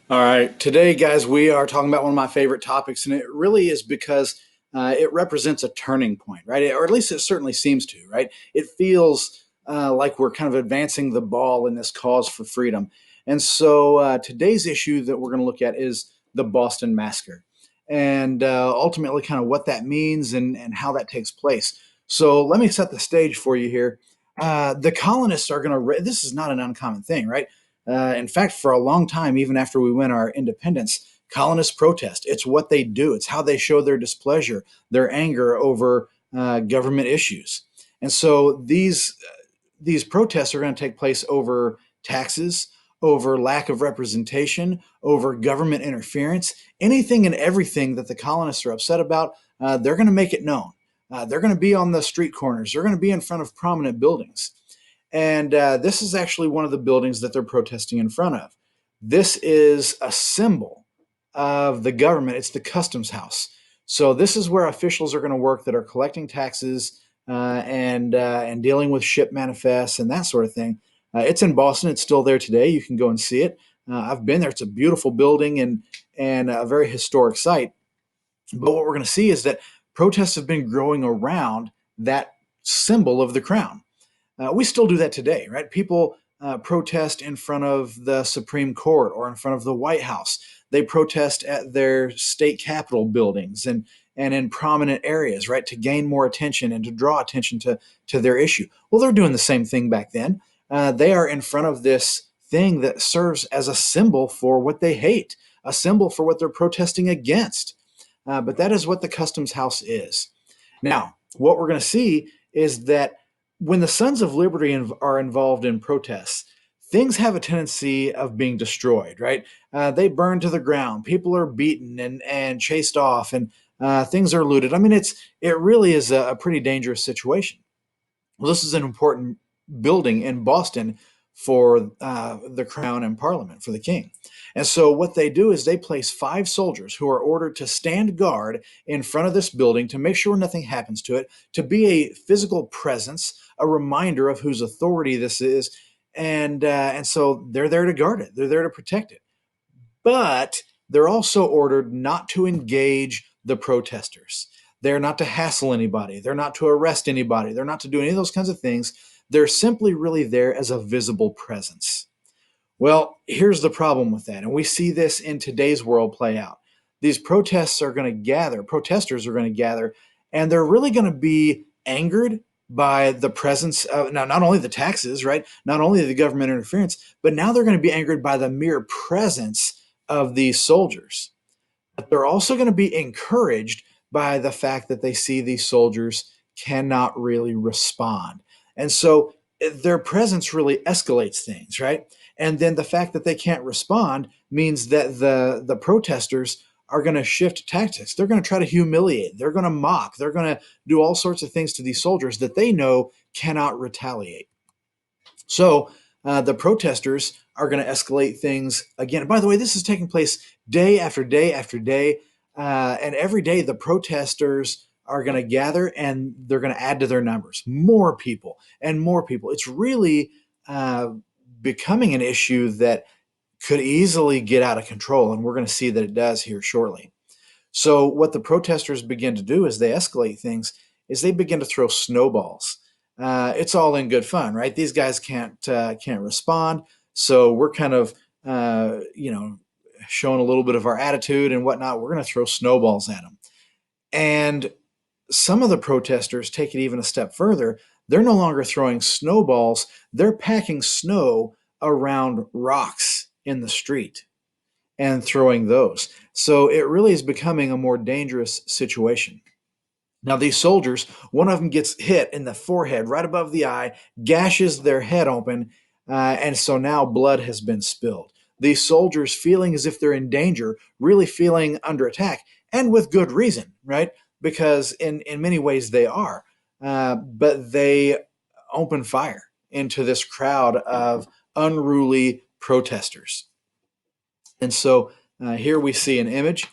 All right, today, guys, we are talking about one of my favorite topics, and it really is because it represents a turning point, right? Or at least it certainly seems to, right? It feels like we're kind of advancing the ball in this cause for freedom. And so today's issue that we're going to look at is the Boston Massacre, and ultimately kind of what that means and how that takes place. So let me set the stage for you here. The colonists are going to, this is not an uncommon thing, right? In fact, for a long time, even after we win our independence, colonists protest. It's what they do. It's how they show their displeasure, their anger over government issues. And so these protests are going to take place over taxes, over lack of representation, over government interference, anything and everything that the colonists are upset about. They're going to make it known. They're going to be on the street corners. They're going to be in front of prominent buildings. And this is actually one of the buildings that they're protesting in front of. This is a symbol of the government. It's the customs house. So this is where officials are going to work that are collecting taxes and dealing with ship manifests and that sort of thing. It's in Boston. It's still there today. You can go and see it. I've been there. It's a beautiful building and a very historic site. But what we're going to see is that protests have been growing around that symbol of the crown. We still do that today, right? People protest in front of the Supreme Court or in front of the White House. They protest at their state capitol buildings and in prominent areas, right, to gain more attention and to draw attention to their issue. Well, they're doing the same thing back then. They are in front of this thing that serves as a symbol for what they hate, a symbol for what they're protesting against. But that is what the Customs House is. Now, what we're going to see is that when the Sons of Liberty are involved in protests, things have a tendency of being destroyed, right? They burn to the ground. People are beaten and chased off, and things are looted. I mean, it really is a pretty dangerous situation. Well, this is an important building in Boston for the crown and parliament, for the king. And so what they do is they place 5 soldiers who are ordered to stand guard in front of this building to make sure nothing happens to it, to be a physical presence, a reminder of whose authority this is. And so they're there to guard it. They're there to protect it. But they're also ordered not to engage the protesters. They're not to hassle anybody. They're not to arrest anybody. They're not to do any of those kinds of things. They're simply really there as a visible presence. Well, here's the problem with that. And we see this in today's world play out. These protesters are going to gather, and they're really going to be angered by the presence of now not only the taxes, right? Not only the government interference, but now they're going to be angered by the mere presence of these soldiers. But they're also going to be encouraged by the fact that they see these soldiers cannot really respond. And so their presence really escalates things, right? And then the fact that they can't respond means that the protesters are going to shift tactics. They're going to try to humiliate. They're going to mock. They're going to do all sorts of things to these soldiers that they know cannot retaliate. So the protesters are going to escalate things again. And by the way, this is taking place day after day after day. And every day the protesters are going to gather and they're going to add to their numbers. More people and more people. It's really becoming an issue that could easily get out of control. And we're going to see that it does here shortly. So what the protesters begin to do as they escalate things is they begin to throw snowballs. It's all in good fun, right? These guys can't respond, so we're kind of showing a little bit of our attitude and whatnot. We're going to throw snowballs at them, and some of the protesters take it even a step further. They're no longer throwing snowballs; they're packing snow around rocks in the street and throwing those. So it really is becoming a more dangerous situation. Now, these soldiers, one of them gets hit in the forehead right above the eye, gashes their head open, and so now blood has been spilled. These soldiers feeling as if they're in danger, really feeling under attack, and with good reason, right? Because in many ways they are. But they open fire into this crowd of unruly protesters. And so here we see an image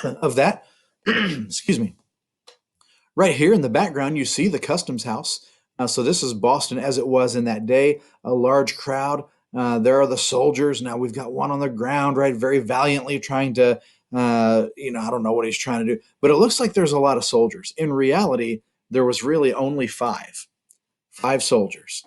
of that. Excuse me. Right here in the background, you see the customs house. So this is Boston as it was in that day, a large crowd. There are the soldiers. Now we've got one on the ground, right, very valiantly trying to, I don't know what he's trying to do, but it looks like there's a lot of soldiers. In reality, there was really only five soldiers,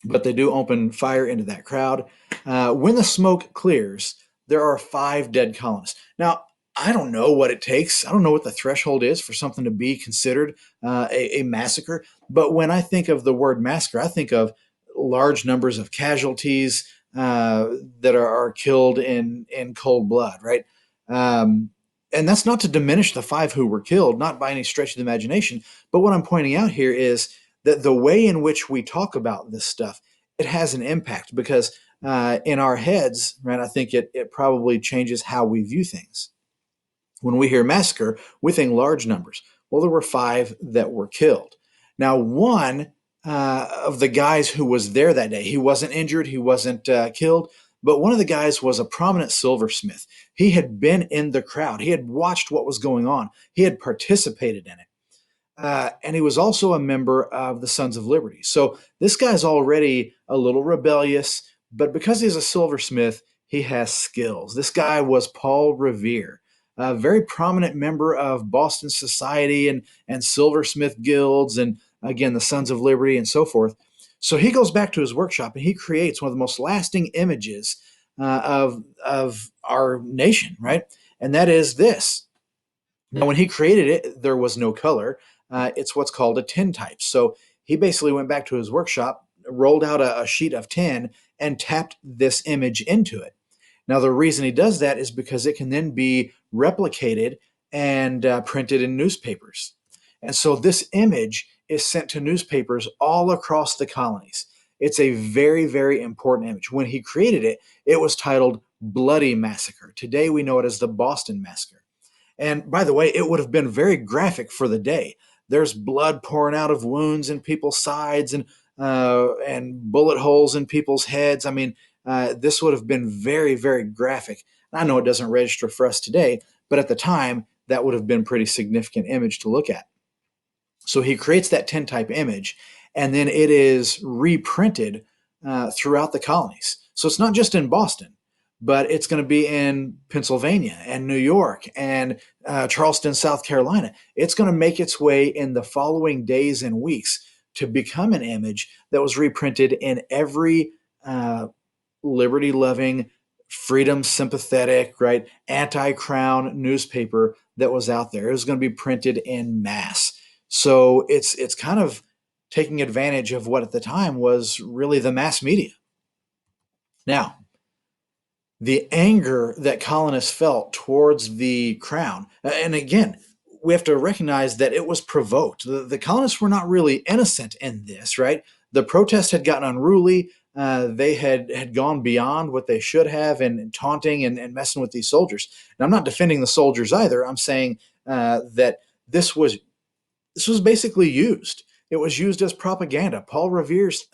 but they do open fire into that crowd. When the smoke clears, there are five dead colonists. Now, I don't know what it takes. I don't know what the threshold is for something to be considered a massacre. But when I think of the word massacre, I think of large numbers of casualties that are killed in cold blood, right? Um, and that's not to diminish the five who were killed, not by any stretch of the imagination. But what I'm pointing out here is that the way in which we talk about this stuff, it has an impact because in our heads, right, I think it probably changes how we view things. When we hear massacre, we think large numbers. Well, there were five that were killed. Now, one of the guys who was there that day, he wasn't injured, he wasn't killed, but one of the guys was a prominent silversmith. He had been in the crowd, he had watched what was going on, he had participated in it. And he was also a member of the Sons of Liberty. So this guy's already a little rebellious, but because he's a silversmith, he has skills. This guy was Paul Revere, a very prominent member of Boston society and silversmith guilds, and again, the Sons of Liberty and so forth. So he goes back to his workshop and he creates one of the most lasting images of our nation, right? And that is this. Now, when he created it, there was no color. It's what's called a tintype. So he basically went back to his workshop, rolled out a sheet of tin, and tapped this image into it. Now, the reason he does that is because it can then be replicated and printed in newspapers. And so this image is sent to newspapers all across the colonies. It's a very, very important image. When he created it, it was titled Bloody Massacre. Today we know it as the Boston Massacre. And by the way, it would have been very graphic for the day. There's blood pouring out of wounds in people's sides and bullet holes in people's heads. I mean, this would have been very, very graphic. I know it doesn't register for us today, but at the time, that would have been a pretty significant image to look at. So he creates that tintype image, and then it is reprinted throughout the colonies. So it's not just in Boston, but it's going to be in Pennsylvania and New York and Charleston, South Carolina. It's going to make its way in the following days and weeks to become an image that was reprinted in every liberty loving, freedom sympathetic, right, anti crown newspaper that was out there. It was going to be printed in mass. So it's kind of taking advantage of what at the time was really the mass media. Now, the anger that colonists felt towards the crown, and again, we have to recognize that it was provoked. The colonists were not really innocent in this, right? The protest had gotten unruly. They had gone beyond what they should have in taunting and messing with these soldiers. And I'm not defending the soldiers either. I'm saying that this was basically used. It was used as propaganda. Paul Revere's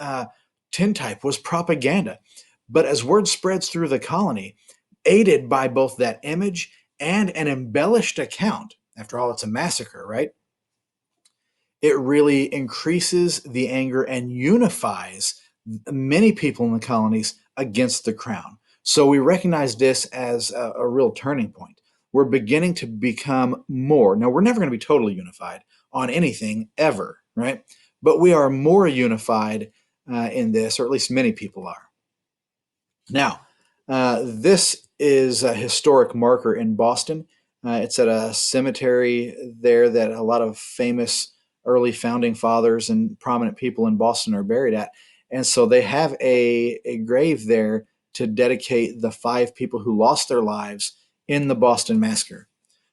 tintype was propaganda. But as word spreads through the colony, aided by both that image and an embellished account, after all, it's a massacre, right? It really increases the anger and unifies many people in the colonies against the crown. So we recognize this as a real turning point. We're beginning to become more. Now, we're never going to be totally unified on anything ever, right? But we are more unified in this, or at least many people are. Now, this is a historic marker in Boston. It's at a cemetery there that a lot of famous early founding fathers and prominent people in Boston are buried at. And so they have a grave there to dedicate the five people who lost their lives in the Boston Massacre.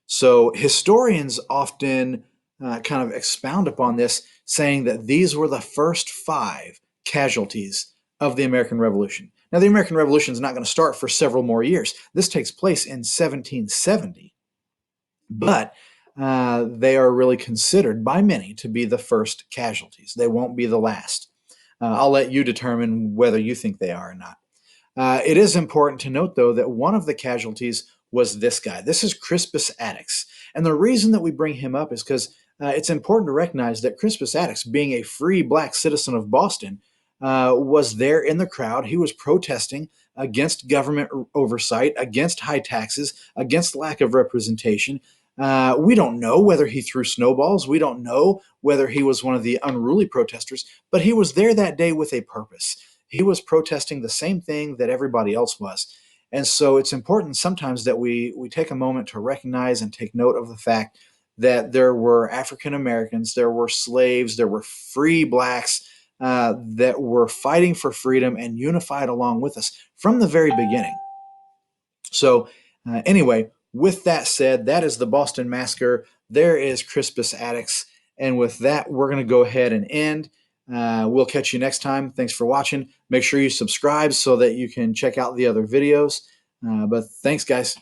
So historians often kind of expound upon this, saying that these were the first five casualties of the American Revolution. Now, the American Revolution is not going to start for several more years. This takes place in 1770, but they are really considered by many to be the first casualties. They won't be the last. I'll let you determine whether you think they are or not. It is important to note, though, that one of the casualties was this guy. This is Crispus Attucks. And the reason that we bring him up is because it's important to recognize that Crispus Attucks, being a free black citizen of Boston, was there in the crowd. He was protesting against government oversight, against high taxes, against lack of representation. We don't know whether he threw snowballs. We don't know whether he was one of the unruly protesters, but he was there that day with a purpose. He was protesting the same thing that everybody else was. And so it's important sometimes that we take a moment to recognize and take note of the fact that there were African Americans, there were slaves, there were free blacks that were fighting for freedom and unified along with us from the very beginning. So, anyway, with that said, that is the Boston Massacre. There is Crispus Attucks. And with that, we're going to go ahead and end. We'll catch you next time. Thanks for watching. Make sure you subscribe so that you can check out the other videos. But thanks, guys.